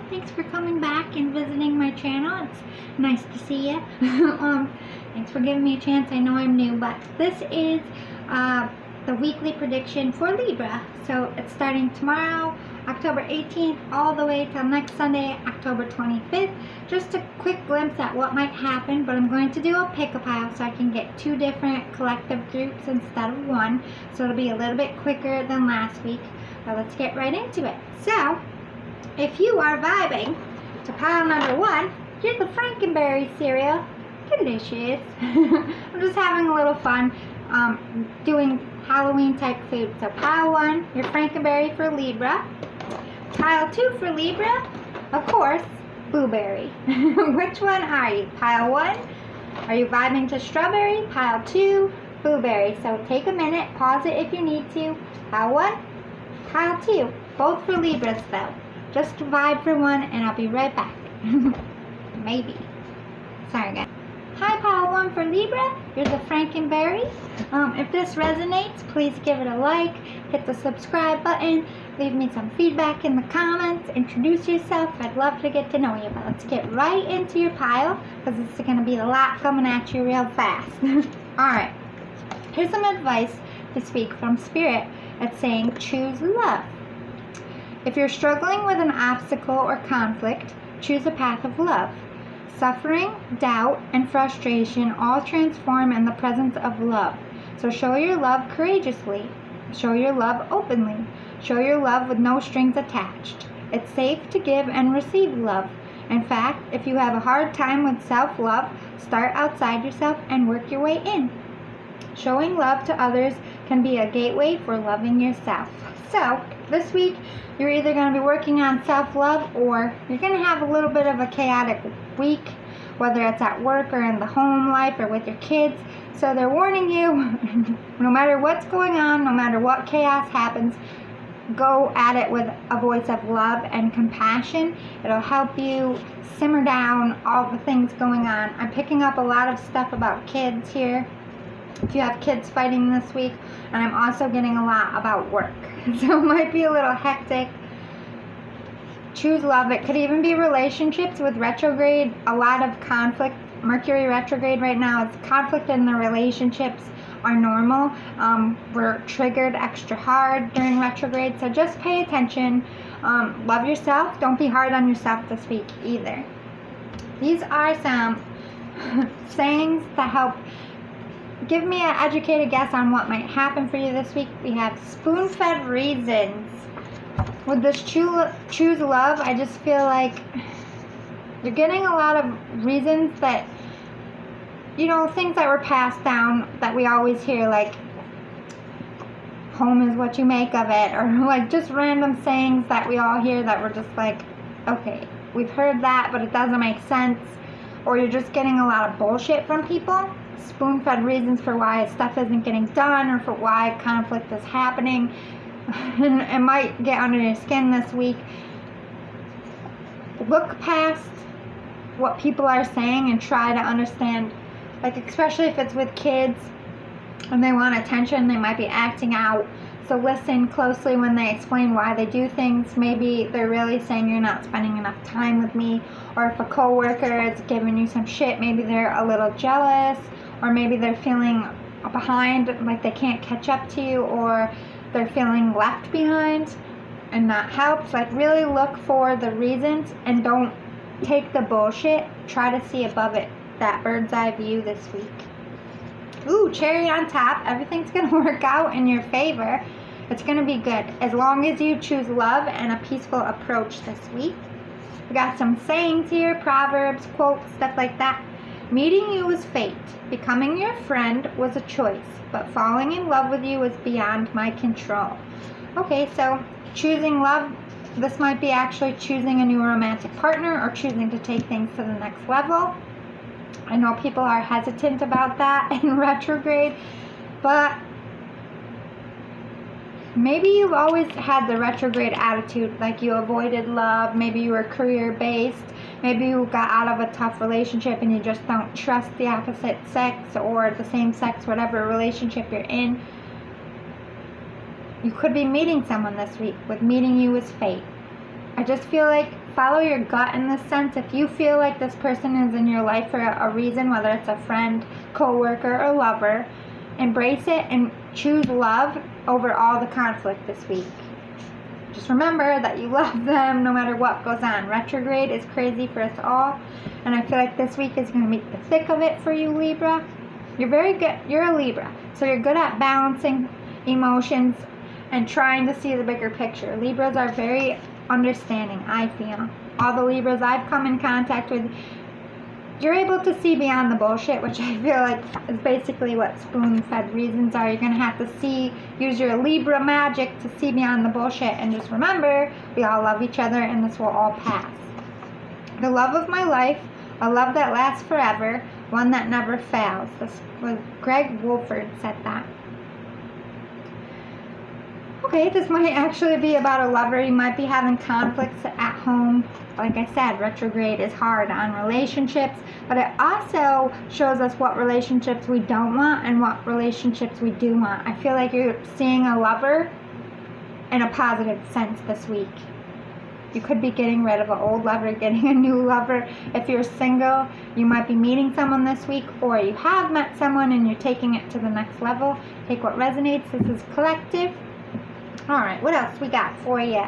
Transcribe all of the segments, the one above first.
Thanks for coming back and visiting my channel. It's nice to see you. Thanks for giving me a chance. I know I'm new, but this is the weekly prediction for Libra. So it's starting tomorrow, October 18th, all the way till next Sunday, October 25th. Just a quick glimpse at what might happen, but I'm going to do a pick-a-pile so I can get two different collective groups instead of one. So it'll be a little bit quicker than last week. But let's get right into it. So, if you are vibing to pile number one, here's the Frankenberry cereal. Delicious. I'm just having a little fun doing Halloween type food. So pile one, your Frankenberry for Libra. Pile two for Libra, of course, blueberry. Which one are you? Pile one, are you vibing to strawberry? Pile two, blueberry. So take a minute, pause it if you need to. Pile one, pile two, both for Libras though. Just vibe for one and I'll be right back. Maybe. Sorry guys. Hi, pile one for Libra. Here's the Frankenberry. If this resonates, please give it a like, hit the subscribe button, leave me some feedback in the comments, introduce yourself. I'd love to get to know you, but let's get right into your pile because it's going to be a lot coming at you real fast. Alright, here's some advice this week from Spirit. It's saying choose love. If you're struggling with an obstacle or conflict, choose a path of love. Suffering, doubt, and frustration all transform in the presence of love. So show your love courageously. Show your love openly. Show your love with no strings attached. It's safe to give and receive love. In fact, if you have a hard time with self-love, start outside yourself and work your way in. Showing love to others can be a gateway for loving yourself. So, this week, you're either going to be working on self-love or you're going to have a little bit of a chaotic week, whether it's at work or in the home life or with your kids. So they're warning you, no matter what's going on, no matter what chaos happens, go at it with a voice of love and compassion. It'll help you simmer down all the things going on. I'm picking up a lot of stuff about kids here. If you have kids fighting this week, and I'm also getting a lot about work. So it might be a little hectic. Choose love. It could even be relationships with retrograde. A lot of conflict. Mercury retrograde right now. It's conflict in the relationships are normal. We're triggered extra hard during retrograde. So just pay attention. Love yourself. Don't be hard on yourself this week either. These are some sayings that help give me an educated guess on what might happen for you this week. We have spoon-fed reasons. With this choose love, I just feel like you're getting a lot of reasons that, you know, things that were passed down that we always hear, like home is what you make of it, or like just random sayings that we all hear that we're just like, okay, we've heard that, but it doesn't make sense. Or you're just getting a lot of bullshit from people. Spoon-fed reasons for why stuff isn't getting done or for why conflict is happening. And it might get under your skin this week. Look past what people are saying and try to understand, like especially if it's with kids and they want attention, they might be acting out. So listen closely when they explain why they do things. Maybe they're really saying you're not spending enough time with me. Or if a coworker is giving you some shit, maybe they're a little jealous. Or maybe they're feeling behind, like they can't catch up to you. Or they're feeling left behind and not helped. Like really look for the reasons and don't take the bullshit. Try to see above it. That bird's eye view this week. Ooh, cherry on top. Everything's going to work out in your favor. It's going to be good as long as you choose love and a peaceful approach this week. We got some sayings here, proverbs, quotes, stuff like that. Meeting you was fate. Becoming your friend was a choice. But falling in love with you is beyond my control. Okay, so choosing love. This might be actually choosing a new romantic partner or choosing to take things to the next level. I know people are hesitant about that in retrograde, but maybe you've always had the retrograde attitude, like you avoided love, maybe you were career-based, maybe you got out of a tough relationship and you just don't trust the opposite sex or the same sex, whatever relationship you're in. You could be meeting someone this week with meeting you as fate. I just feel like follow your gut in this sense. If you feel like this person is in your life for a reason, whether it's a friend, co-worker, or lover, embrace it and choose love over all the conflict this week. Just remember that you love them no matter what goes on. Retrograde is crazy for us all, and I feel like this week is going to make the thick of it for you, Libra. You're very good. You're a Libra, so you're good at balancing emotions and trying to see the bigger picture. Libras are very understanding, I feel. All the Libras I've come in contact with, you're able to see beyond the bullshit, which I feel like is basically what spoon-fed reasons are. You're going to have to use your Libra magic to see beyond the bullshit. And just remember, we all love each other and this will all pass. The love of my life, a love that lasts forever, one that never fails. This was Greg Wolford said that. Okay, this might actually be about a lover. You might be having conflicts at home. Like I said, retrograde is hard on relationships, but it also shows us what relationships we don't want and what relationships we do want. I feel like you're seeing a lover in a positive sense this week. You could be getting rid of an old lover, getting a new lover. If you're single, you might be meeting someone this week, or you have met someone and you're taking it to the next level. Take what resonates. This is collective. Alright, what else we got for you?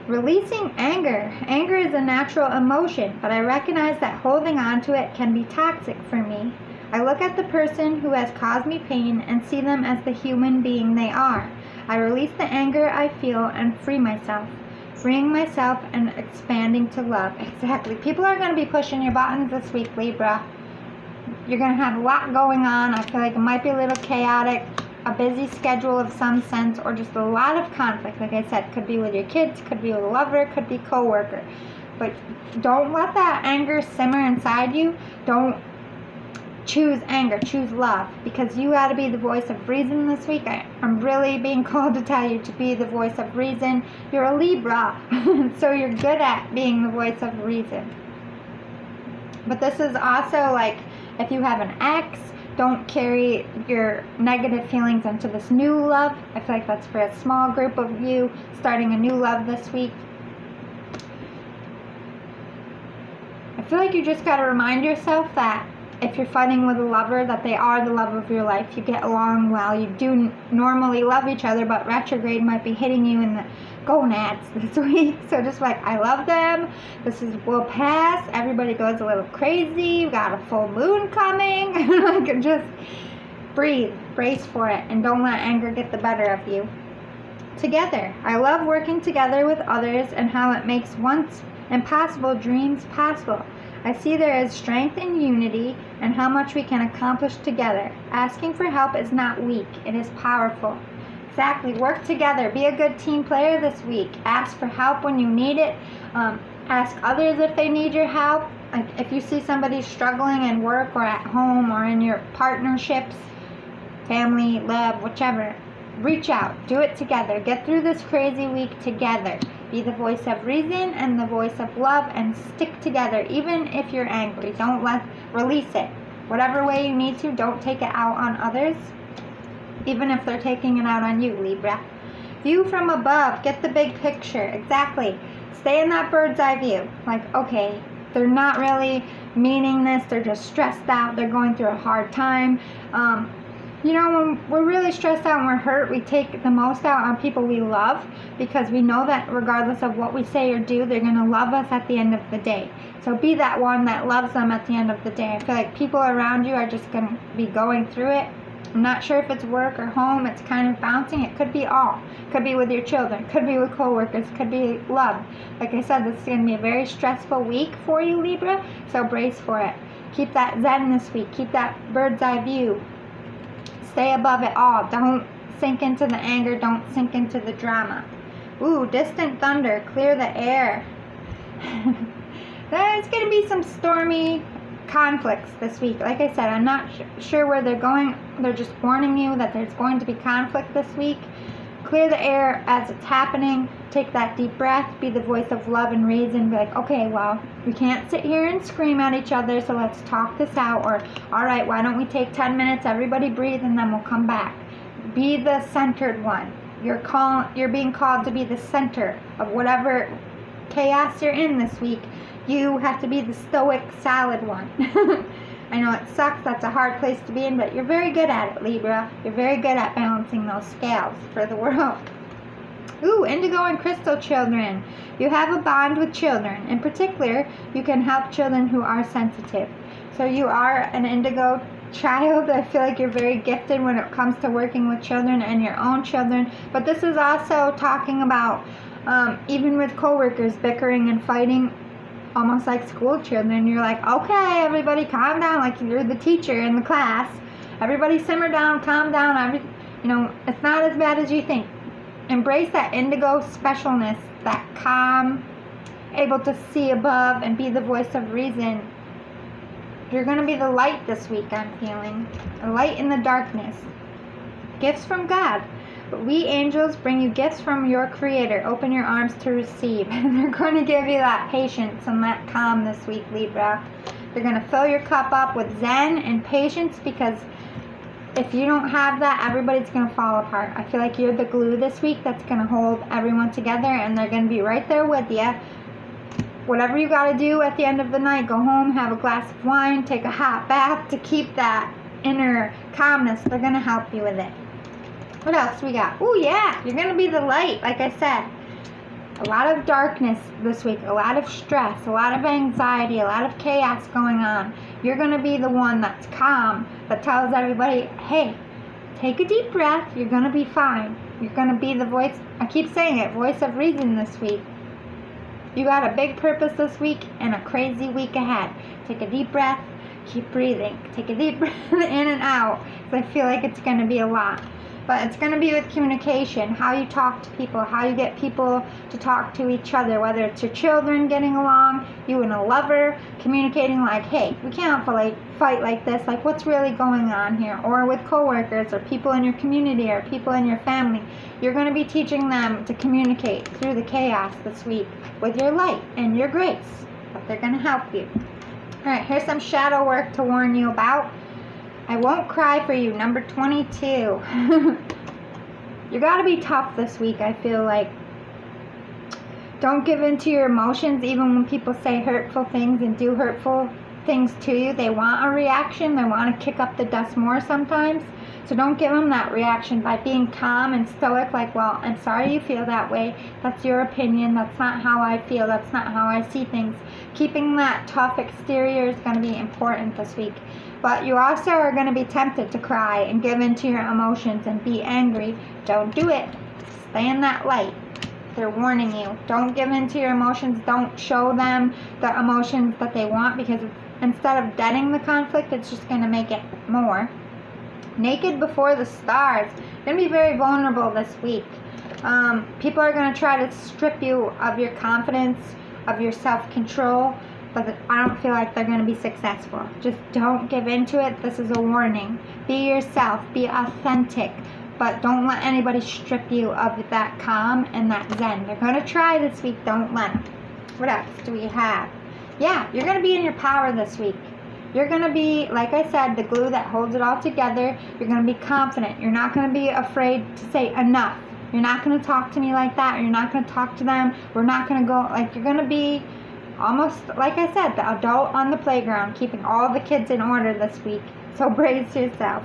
Releasing anger. Anger is a natural emotion, but I recognize that holding on to it can be toxic for me. I look at the person who has caused me pain and see them as the human being they are. I release the anger I feel and free myself. Freeing myself and expanding to love. Exactly. People are going to be pushing your buttons this week, Libra. You're going to have a lot going on. I feel like it might be a little chaotic. A busy schedule of some sense, or just a lot of conflict. Like I said, could be with your kids, could be with a lover, could be co-worker. But don't let that anger simmer inside you. Don't choose anger, choose love, because you got to be the voice of reason this week. I'm really being called to tell you to be the voice of reason. You're a Libra, so you're good at being the voice of reason. But this is also like if you have an ex, don't carry your negative feelings into this new love. I feel like that's for a small group of you starting a new love this week. I feel like you just got to remind yourself that if you're fighting with a lover, that they are the love of your life. You get along well. You do normally love each other, but retrograde might be hitting you in the gonads this week. So just like, I love them. Will pass. Everybody goes a little crazy. We've got a full moon coming. Like, just breathe. Brace for it. And don't let anger get the better of you. Together. I love working together with others and how it makes once impossible dreams possible. I see there is strength in unity and how much we can accomplish together. Asking for help is not weak. It is powerful. Exactly. Work together. Be a good team player this week. Ask for help when you need it. Ask others if they need your help. Like if you see somebody struggling in work or at home or in your partnerships, family, love, whichever, reach out. Do it together. Get through this crazy week together. Be the voice of reason and the voice of love, and stick together. Even if you're angry, release it. Whatever way you need to, don't take it out on others, even if they're taking it out on you, Libra. View from above. Get the big picture. Exactly. Stay in that bird's eye view. Like, okay, they're not really meaning this. They're just stressed out. They're going through a hard time. You know, when we're really stressed out and we're hurt, we take the most out on people we love, because we know that regardless of what we say or do, they're going to love us at the end of the day. So be that one that loves them at the end of the day. I feel like people around you are just going to be going through it. I'm not sure if it's work or home. It's kind of bouncing. It could be all. It could be with your children. Could be with coworkers. Could be love. Like I said, this is going to be a very stressful week for you, Libra. So brace for it. Keep that zen this week. Keep that bird's eye view. Stay above it all. Don't sink into the anger. Don't sink into the drama. Ooh, distant thunder. Clear the air. There's going to be some stormy conflicts this week. Like I said, I'm not sure where they're going. They're just warning you that there's going to be conflict this week. Clear the air as it's happening. Take that deep breath. Be the voice of love and reason. Be like, okay, well, we can't sit here and scream at each other, so let's talk this out. Or, all right, why don't we take 10 minutes, everybody breathe, and then we'll come back. Be the centered one. You're being called to be the center of whatever chaos you're in this week, you have to be the stoic, solid one. I know it sucks, that's a hard place to be in, but you're very good at it, Libra. You're very good at balancing those scales for the world. Ooh, indigo and crystal children. You have a bond with children. In particular, you can help children who are sensitive. So you are an indigo child. I feel like you're very gifted when it comes to working with children and your own children. But this is also talking about even with coworkers bickering and fighting, almost like school children. You're like, okay, everybody calm down, like you're the teacher in the class. Everybody simmer down, calm down. It's not as bad as you think. Embrace that indigo specialness, that calm, able to see above and be the voice of reason. You're going to be the light this week, I'm feeling. A light in the darkness. Gifts from God. But we angels bring you gifts from your Creator. Open your arms to receive. And they're going to give you that patience and that calm this week, Libra. They're going to fill your cup up with zen and patience, because if you don't have that, everybody's going to fall apart. I feel like you're the glue this week that's going to hold everyone together, and they're going to be right there with you. Whatever you got to do at the end of the night, go home, have a glass of wine, take a hot bath to keep that inner calmness. They're going to help you with it. What else we got? Oh, yeah, you're going to be the light, like I said. A lot of darkness this week, a lot of stress, a lot of anxiety, a lot of chaos going on. You're going to be the one that's calm, that tells everybody, hey, take a deep breath, you're going to be fine. You're going to be the voice, I keep saying it, voice of reason this week. You got a big purpose this week and a crazy week ahead. Take a deep breath, keep breathing. Take a deep breath in and out, because I feel like it's going to be a lot. But it's going to be with communication, how you talk to people, how you get people to talk to each other, whether it's your children getting along, you and a lover, communicating like, hey, we can't fight like this, like what's really going on here, or with coworkers or people in your community or people in your family. You're going to be teaching them to communicate through the chaos this week with your light and your grace, but they're going to help you. All right, here's some shadow work to warn you about. I won't cry for you, number 22. You got to be tough this week, I feel like. Don't give in to your emotions, even when people say hurtful things and do hurtful things to you. They want a reaction. They want to kick up the dust more sometimes. So don't give them that reaction by being calm and stoic, like, well, I'm sorry you feel that way. That's your opinion. That's not how I feel. That's not how I see things. Keeping that tough exterior is going to be important this week. But you also are going to be tempted to cry and give in to your emotions and be angry. Don't do it. Stay in that light. They're warning you. Don't give in to your emotions. Don't show them the emotions that they want, because instead of deadening the conflict, it's just going to make it more. Naked before the stars. You're going to be very vulnerable this week. People are going to try to strip you of your confidence, of your self-control, but I don't feel like they're going to be successful. Just don't give in to it. This is a warning. Be yourself. Be authentic. But don't let anybody strip you of that calm and that zen. They're going to try this week. Don't let them. What else do we have? Yeah, you're going to be in your power this week. You're going to be, like I said, the glue that holds it all together. You're going to be confident. You're not going to be afraid to say enough. You're not going to talk to me like that. Or you're not going to talk to them. We're not going to go, like, you're going to be almost, like I said, the adult on the playground, keeping all the kids in order this week. So brace yourself.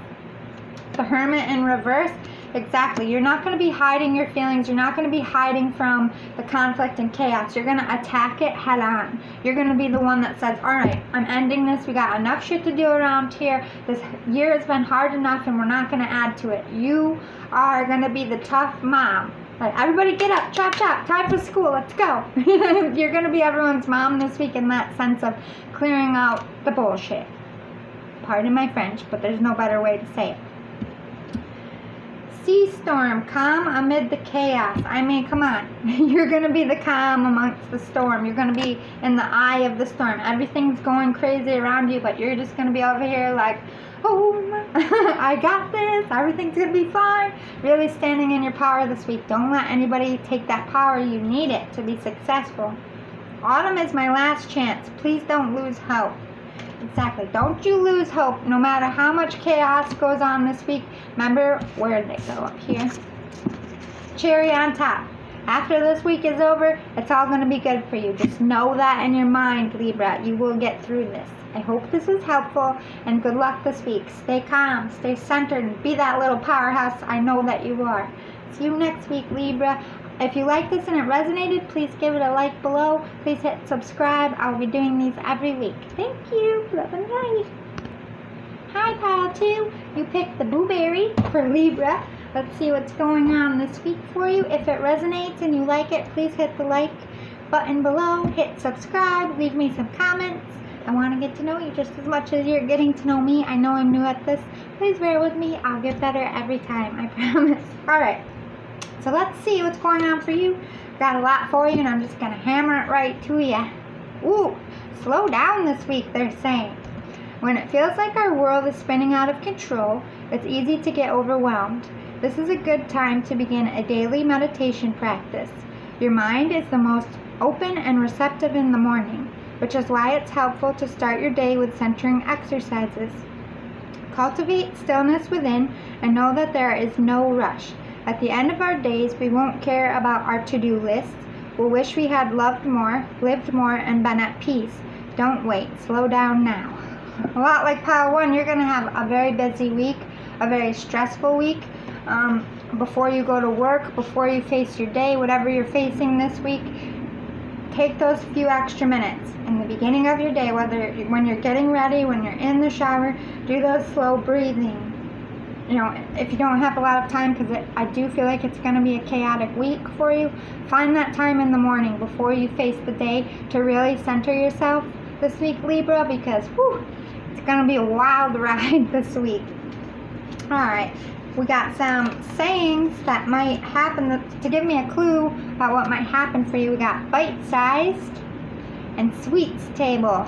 The Hermit in reverse. Exactly. You're not going to be hiding your feelings. You're not going to be hiding from the conflict and chaos. You're going to attack it head on. You're going to be the one that says, all right, I'm ending this. We got enough shit to do around here. This year has been hard enough, and we're not going to add to it. You are going to be the tough mom. Like, everybody get up, chop, chop, time for school, let's go. You're going to be everyone's mom this week in that sense of clearing out the bullshit. Pardon my French, but there's no better way to say it. Sea storm, calm amid the chaos. I mean, come on. You're going to be the calm amongst the storm. You're going to be in the eye of the storm. Everything's going crazy around you, but you're just going to be over here like, oh, I got this. Everything's going to be fine. Really standing in your power this week. Don't let anybody take that power. You need it to be successful. Autumn is my last chance. Please don't lose hope. Exactly. Don't you lose hope, no matter how much chaos goes on this week. Remember, where did they go? Up here. Cherry on top. After this week is over, it's all going to be good for you. Just know that in your mind, Libra. You will get through this. I hope this was helpful, and good luck this week. Stay calm, stay centered, and be that little powerhouse I know that you are. See you next week, Libra. If you like this and it resonated, please give it a like below. Please hit subscribe. I'll be doing these every week. Thank you. Love and light. Hi, pile 2. You picked the blueberry for Libra. Let's see what's going on this week for you. If it resonates and you like it, please hit the like button below. Hit subscribe. Leave me some comments. I want to get to know you just as much as you're getting to know me. I know I'm new at this. Please bear with me. I'll get better every time. I promise. Alright. So let's see what's going on for you. Got a lot for you, and I'm just going to hammer it right to you. Ooh, slow down this week, they're saying. When it feels like our world is spinning out of control, it's easy to get overwhelmed. This is a good time to begin a daily meditation practice. Your mind is the most open and receptive in the morning, which is why it's helpful to start your day with centering exercises. Cultivate stillness within and know that there is no rush. At the end of our days, we won't care about our to-do lists. We'll wish we had loved more, lived more, and been at peace. Don't wait. Slow down now. A lot like pile 1, you're going to have a very busy week, a very stressful week. Before you go to work, before you face your day, whatever you're facing this week, take those few extra minutes in the beginning of your day, whether when you're getting ready, when you're in the shower, do those slow breathing. You know, if you don't have a lot of time, because I do feel like it's going to be a chaotic week for you, find that time in the morning before you face the day to really center yourself this week, Libra, because whew, it's going to be a wild ride this week. Alright, we got some sayings that might happen to give me a clue about what might happen for you. We got bite-sized and sweets table.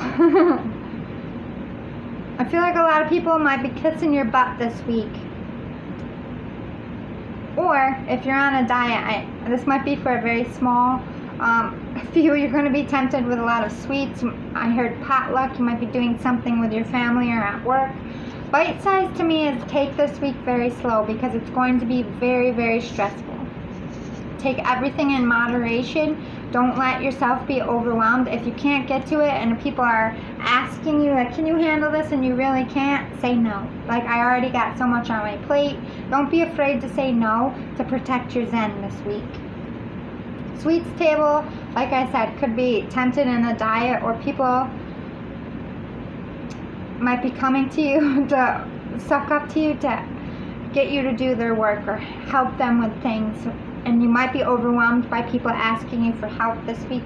I feel like a lot of people might be kissing your butt this week. Or if you're on a diet, this might be for a very small few. You're going to be tempted with a lot of sweets. I heard potluck. You might be doing something with your family or at work. Bite size to me is take this week very slow, because it's going to be very, very stressful. Take everything in moderation. Don't let yourself be overwhelmed. If you can't get to it and people are asking you, like, can you handle this, and you really can't, say no. Like, I already got so much on my plate. Don't be afraid to say no to protect your zen this week. Sweets table, like I said, could be tempted in a diet, or people might be coming to you to suck up to you to get you to do their work or help them with things. And you might be overwhelmed by people asking you for help this week.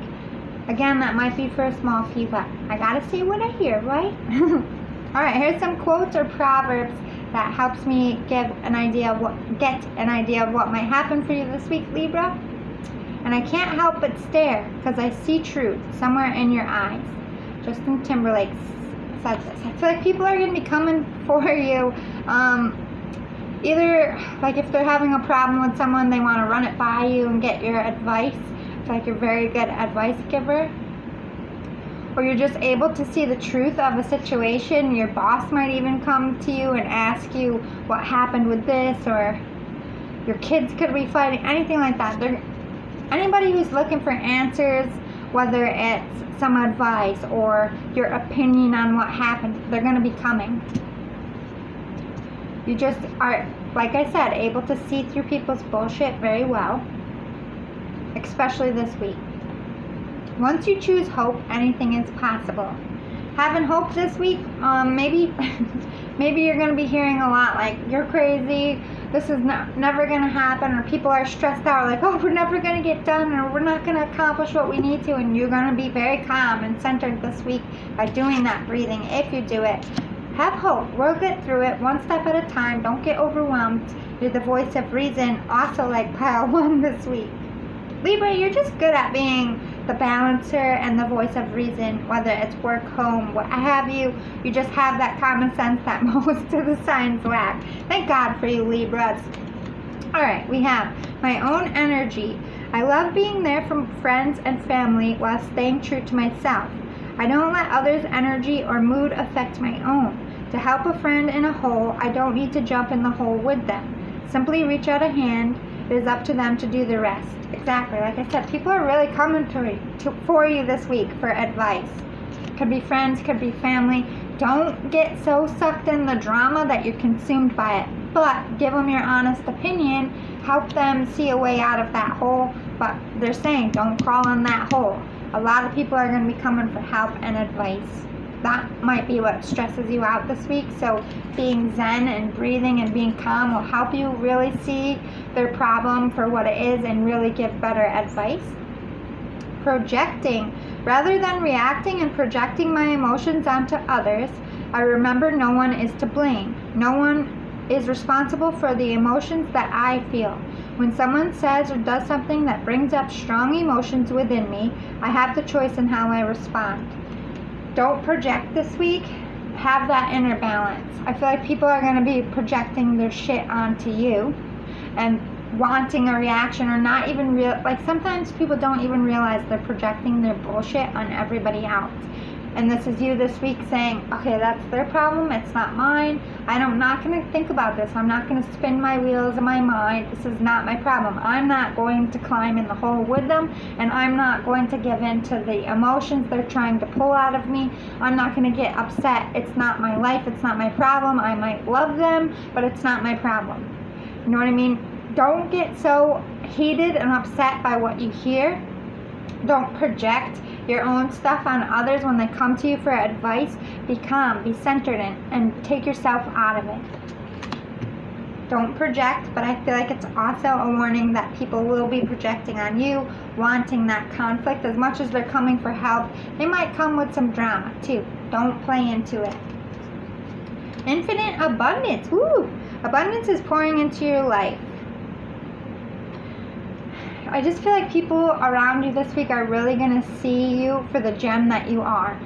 Again, that might be for a small few, but I gotta say what I hear, right? Alright, here's some quotes or proverbs that helps me get an idea of what might happen for you this week, Libra. And I can't help but stare, because I see truth somewhere in your eyes. Justin Timberlake says this. I feel like people are going to be coming for you. Either, like, if they're having a problem with someone, they want to run it by you and get your advice. I feel like you're a very good advice giver. Or you're just able to see the truth of a situation. Your boss might even come to you and ask you what happened with this, or your kids could be fighting, anything like that. Anybody who's looking for answers, whether it's some advice or your opinion on what happened, they're going to be coming. You just are, like I said, able to see through people's bullshit very well, especially this week. Once you choose hope, anything is possible. Having hope this week, maybe you're going to be hearing a lot like, you're crazy, this is never going to happen, or people are stressed out, like, oh, we're never going to get done, or we're not going to accomplish what we need to, and you're going to be very calm and centered this week by doing that breathing. If you do it, have hope. We'll get through it one step at a time. Don't get overwhelmed. You're the voice of reason, also like pile 1 this week. Libra, you're just good at being the balancer and the voice of reason, whether it's work, home, what have you. You just have that common sense that most of the signs lack. Thank God for you, Libras. Alright, we have my own energy. I love being there for friends and family while staying true to myself. I don't let others' energy or mood affect my own. To help a friend in a hole, I don't need to jump in the hole with them. Simply reach out a hand It is up to them to do the rest. Exactly. Like I said, people are really coming for you this week for advice. Could be friends, could be family. Don't get so sucked in the drama that you're consumed by it. But give them your honest opinion. Help them see a way out of that hole. But they're saying don't crawl in that hole. A lot of people are going to be coming for help and advice. That might be what stresses you out this week. So being zen and breathing and being calm will help you really see their problem for what it is and really give better advice. Projecting. Rather than reacting and projecting my emotions onto others, I remember no one is to blame. No one is responsible for the emotions that I feel. When someone says or does something that brings up strong emotions within me, I have the choice in how I respond. Don't project this week. Have that inner balance. I feel like people are going to be projecting their shit onto you and wanting a reaction or not even like sometimes people don't even realize they're projecting their bullshit on everybody else. And this is you this week saying, okay, that's their problem, it's not mine. I'm not going to think about this. I'm not going to spin my wheels in my mind. This is not my problem. I'm not going to climb in the hole with them, and I'm not going to give in to the emotions they're trying to pull out of me. I'm not going to get upset. It's not my life. It's not my problem. I might love them, but it's not my problem. You know what I mean? Don't get so heated and upset by what you hear. Don't project your own stuff on others when they come to you for advice. Be calm, be centered, and take yourself out of it. Don't project, but I feel like it's also a warning that people will be projecting on you, wanting that conflict. As much as they're coming for help, they might come with some drama too. Don't play into it. Infinite abundance. Woo! Abundance is pouring into your life. I just feel like people around you this week are really going to see you for the gem that you are.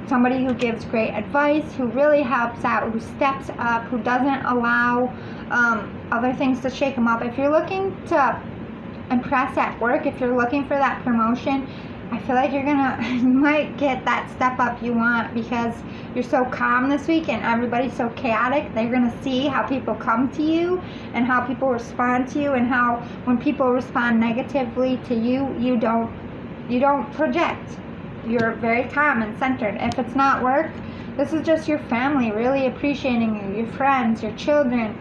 Somebody who gives great advice, who really helps out, who steps up, who doesn't allow other things to shake them up. If you're looking to impress at work, if you're looking for that promotion, I feel like you might get that step up you want because you're so calm this week and everybody's so chaotic. They're going to see how people come to you and how people respond to you, and how when people respond negatively to you, you don't project. You're very calm and centered. If it's not work, this is just your family really appreciating you, your friends, your children.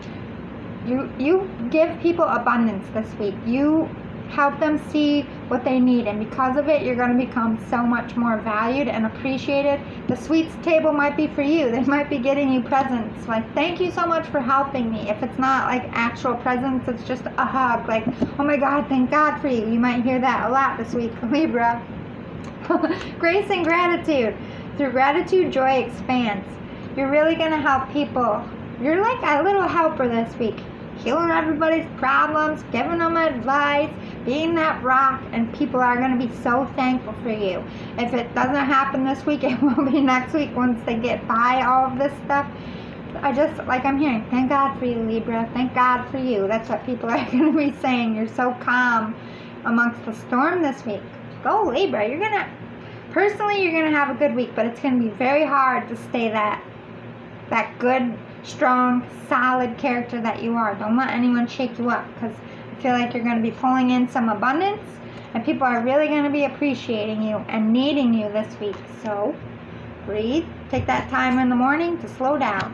You give people abundance this week. You help them see what they need, and because of it, you're going to become so much more valued and appreciated. The sweets table might be for you. They might be getting you presents like, thank you so much for helping me. If it's not like actual presents, it's just a hug like, oh my God, thank God for you. You might hear that a lot this week, Libra. Grace and gratitude. Through gratitude, joy expands. You're really going to help people. You're like a little helper this week, healing everybody's problems, giving them advice, being that rock, and people are going to be so thankful for you. If it doesn't happen this week, it will be next week once they get by all of this stuff. I'm hearing, thank God for you, Libra. Thank God for you. That's what people are going to be saying. You're so calm amongst the storm this week. Go, Libra. You're going to have a good week, but it's going to be very hard to stay that good, strong, solid character that you are. Don't let anyone shake you up, because I feel like you're going to be pulling in some abundance, and people are really going to be appreciating you and needing you this week. So breathe. Take that time in the morning to slow down.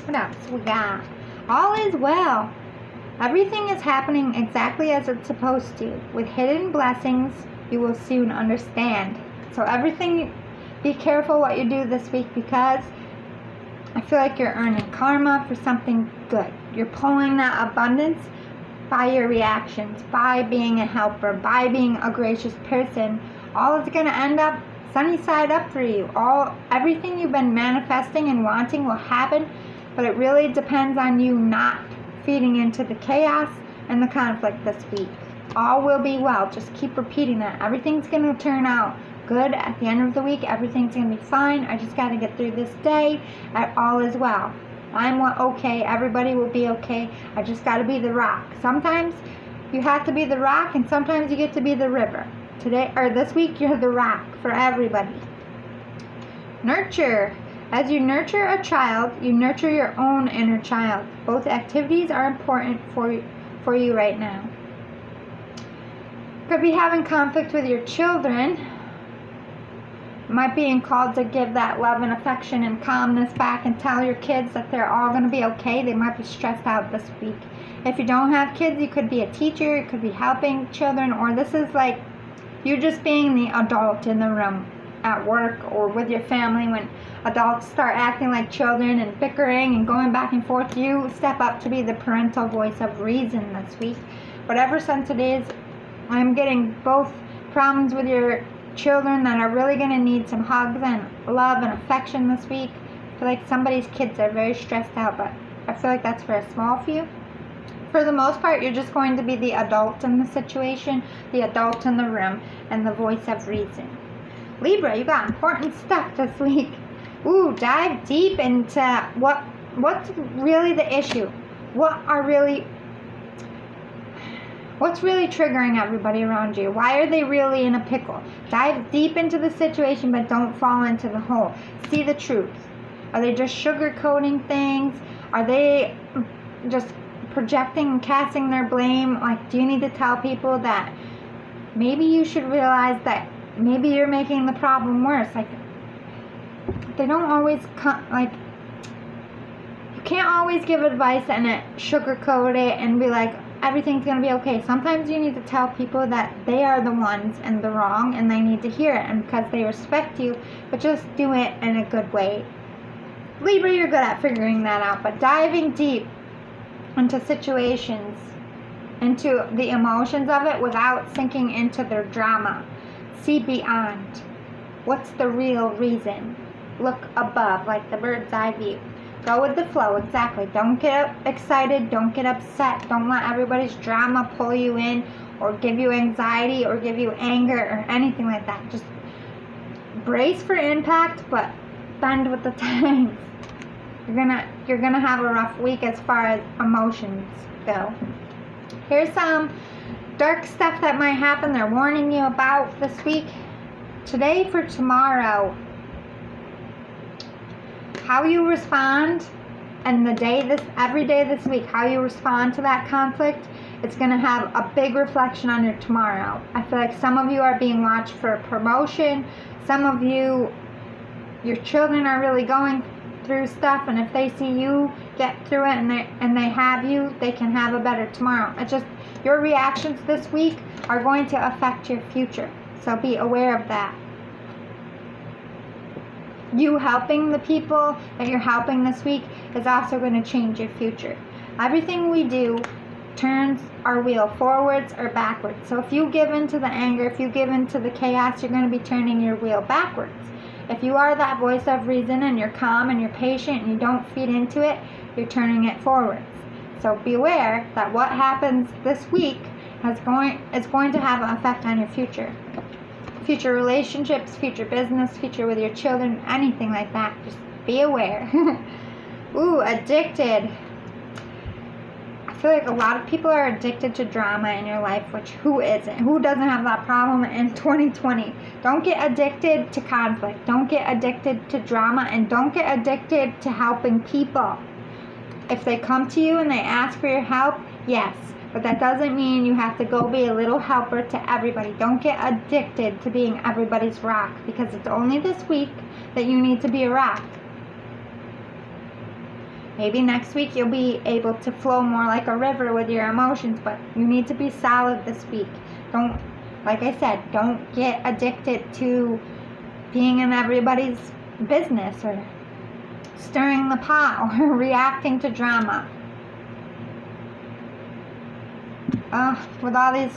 What else we got? All is well. Everything is happening exactly as it's supposed to. With hidden blessings, you will soon understand. So everything, be careful what you do this week, because I feel like you're earning karma for something good. You're pulling that abundance by your reactions, by being a helper, by being a gracious person. All is going to end up sunny side up for you. Everything you've been manifesting and wanting will happen, but it really depends on you not feeding into the chaos and the conflict this week. All will be well. Just keep repeating that. Everything's going to turn out good at the end of the week. Everything's going to be fine. I just got to get through this day. All is well. I'm okay. Everybody will be okay. I just got to be the rock. Sometimes you have to be the rock, and sometimes you get to be the river. This week, you're the rock for everybody. Nurture. As you nurture a child, you nurture your own inner child. Both activities are important for for you right now. Could be having conflict with your children. Might be called to give that love and affection and calmness back and tell your kids that they're all going to be okay. They might be stressed out this week. If you don't have kids, you could be a teacher, you could be helping children, or this is like you just being the adult in the room at work or with your family. When adults start acting like children and bickering and going back and forth, you step up to be the parental voice of reason this week. Whatever sense it is, I'm getting both problems with your children that are really going to need some hugs and love and affection this week. I feel like somebody's kids are very stressed out, but I feel like that's for a small few. For the most part, you're just going to be the adult in the situation, the adult in the room, and the voice of reason. Libra, you got important stuff this week. Ooh, dive deep into what's really the issue. What's really triggering everybody around you? Why are they really in a pickle? Dive deep into the situation, but don't fall into the hole. See the truth. Are they just sugarcoating things? Are they just projecting and casting their blame? Like, do you need to tell people that maybe you should realize that maybe you're making the problem worse? Like, they don't always you can't always give advice and sugarcoat it and be like, everything's going to be okay. Sometimes you need to tell people that they are the ones in the wrong and they need to hear it, and because they respect you, but just do it in a good way. Libra, you're good at figuring that out, but diving deep into situations, into the emotions of it without sinking into their drama. See beyond. What's the real reason? Look above, like the bird's eye view. Go with the flow, exactly. Don't get excited, don't get upset, don't let everybody's drama pull you in or give you anxiety or give you anger or anything like that. Just brace for impact, but bend with the times. You're gonna have a rough week as far as emotions go. Here's some dark stuff that might happen they're warning you about this week. Today for tomorrow, how you respond, and every day this week, how you respond to that conflict, it's going to have a big reflection on your tomorrow. I feel like some of you are being watched for a promotion. Some of you, your children are really going through stuff, and if they see you get through it and they have you, they can have a better tomorrow. It's just your reactions this week are going to affect your future, so be aware of that. You helping the people that you're helping this week is also going to change your future. Everything we do turns our wheel forwards or backwards. So if you give in to the anger, if you give in to the chaos, you're going to be turning your wheel backwards. If you are that voice of reason and you're calm and you're patient and you don't feed into it, you're turning it forwards. So be aware that what happens this week is going to have an effect on your future. Future relationships, future business, future with your children, anything like that. Just be aware. Ooh, addicted. I feel like a lot of people are addicted to drama in your life, which who isn't? Who doesn't have that problem in 2020? Don't get addicted to conflict. Don't get addicted to drama, and don't get addicted to helping people. If they come to you and they ask for your help, yes. But that doesn't mean you have to go be a little helper to everybody. Don't get addicted to being everybody's rock, because it's only this week that you need to be a rock. Maybe next week you'll be able to flow more like a river with your emotions, but you need to be solid this week. Like I said, don't get addicted to being in everybody's business or stirring the pot or reacting to drama. With all these,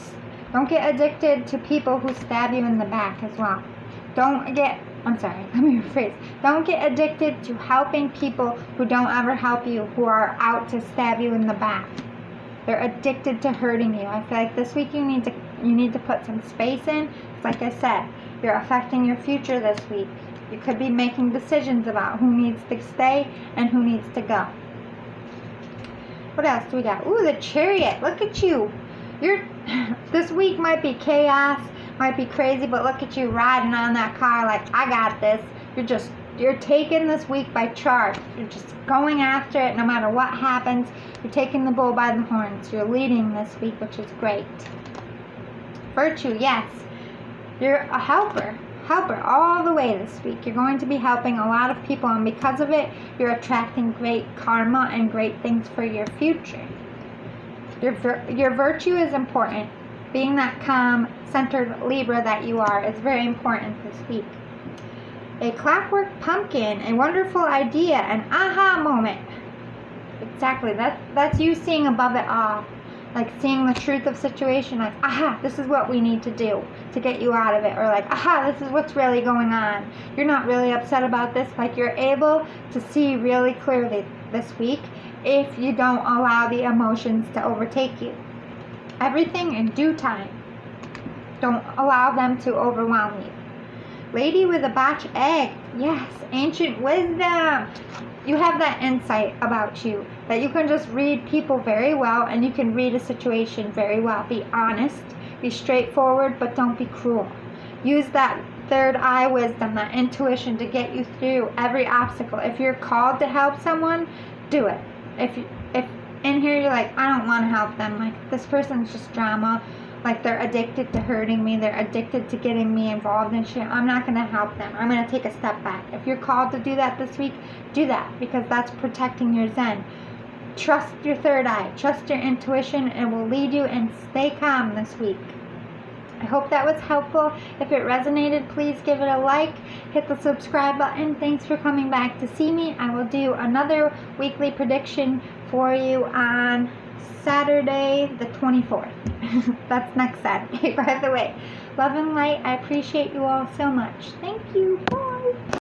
don't get addicted to people who stab you in the back as well. Don't get addicted to helping people who don't ever help you, who are out to stab you in the back. They're addicted to hurting you. I feel like this week you need to put some space in. Like I said, you're affecting your future this week. You could be making decisions about who needs to stay and who needs to go. What else do we got? Ooh, the Chariot. Look at you. This week might be chaos, might be crazy, but look at you riding on that car like, I got this. You're just You're taking this week by charge. You're just going after it no matter what happens. You're taking the bull by the horns. You're leading this week, which is great. Virtue, yes. You're a helper. Helper all the way this week. You're going to be helping a lot of people, and because of it, you're attracting great karma and great things for your future. Your virtue is important. Being that calm, centered Libra that you are is very important this week. A clockwork pumpkin, a wonderful idea, an aha moment. Exactly, that's you seeing above it all. Like seeing the truth of situation, like, aha, this is what we need to do to get you out of it. Or like, aha, this is what's really going on. You're not really upset about this. Like, you're able to see really clearly this week if you don't allow the emotions to overtake you. Everything in due time. Don't allow them to overwhelm you. Lady with a botch egg. Yes, ancient wisdom. You have that insight about you that you can just read people very well, and you can read a situation very well. Be honest, be straightforward, but don't be cruel. Use that third eye wisdom, that intuition to get you through every obstacle. If you're called to help someone, do it. If in here you're like, I don't want to help them, like this person's just drama, like they're addicted to hurting me, they're addicted to getting me involved in shit, I'm not going to help them. I'm going to take a step back. If you're called to do that this week, do that, because that's protecting your zen. Trust your third eye. Trust your intuition. It will lead you, and stay calm this week. I hope that was helpful. If it resonated, please give it a like. Hit the subscribe button. Thanks for coming back to see me. I will do another weekly prediction for you on Saturday the 24th. That's next Saturday, by the way. Love and light. I appreciate you all so much. Thank you. Bye.